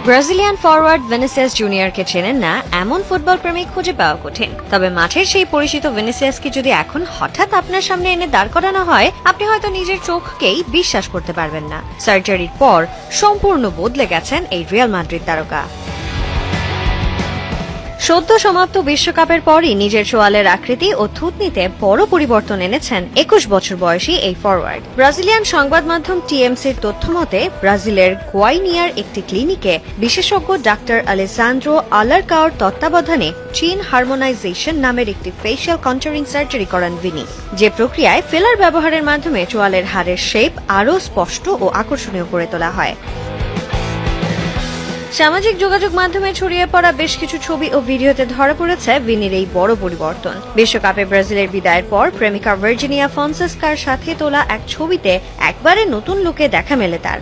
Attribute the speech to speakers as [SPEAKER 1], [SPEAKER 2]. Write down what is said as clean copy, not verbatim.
[SPEAKER 1] Brazilian forward Vinicius জুনিয়রকে চেনেন না এমন ফুটবল প্রেমিক খুঁজে পাওয়া কঠিন। তবে মাঠের সেই পরিচিত ভিনিসিয়াসকে যদি এখন হঠাৎ আপনার সামনে এনে দাঁড় করানো হয়, আপনি হয়তো নিজের চোখকেই বিশ্বাস করতে পারবেন না। সার্জারির পর সম্পূর্ণ বদলে গেছেন এই রিয়াল মাদ্রিদ তারকা। সদ্য সমাপ্ত বিশ্বকাপের পরই নিজের চোয়ালের আকৃতি ও থুতনিতে বড় পরিবর্তন এনেছেন ২১ বছর বয়সী এই ফরওয়ার্ড। ব্রাজিলিয়ান সংবাদ মাধ্যম টিএমসির তথ্য মতে, ব্রাজিলের গোয়াইনিয়ার একটি ক্লিনিকে বিশেষজ্ঞ ডাক্তার আলেসান্দ্রো আলারকাওর তত্ত্বাবধানে চিন হারমোনাইজেশন নামের একটি ফেশিয়াল কন্ট্যুরিং সার্জারি করান ভিনি, যে প্রক্রিয়ায় ফিলার ব্যবহারের মাধ্যমে চোয়ালের হাড়ের শেপ আরও স্পষ্ট ও আকর্ষণীয় করে তোলা হয়। সামাজিক যোগাযোগ মাধ্যমে ছড়িয়ে পড়া বেশ কিছু ছবি ও ভিডিওতে ধরা পড়েছে ভিনির এই বড় পরিবর্তন। বিশ্বকাপে ব্রাজিলের বিদায়ের পর প্রেমিকা ভার্জিনিয়া ফন্সেস্কার সাথে তোলা এক ছবিতে একবারে নতুন লুকে দেখা মেলে তার।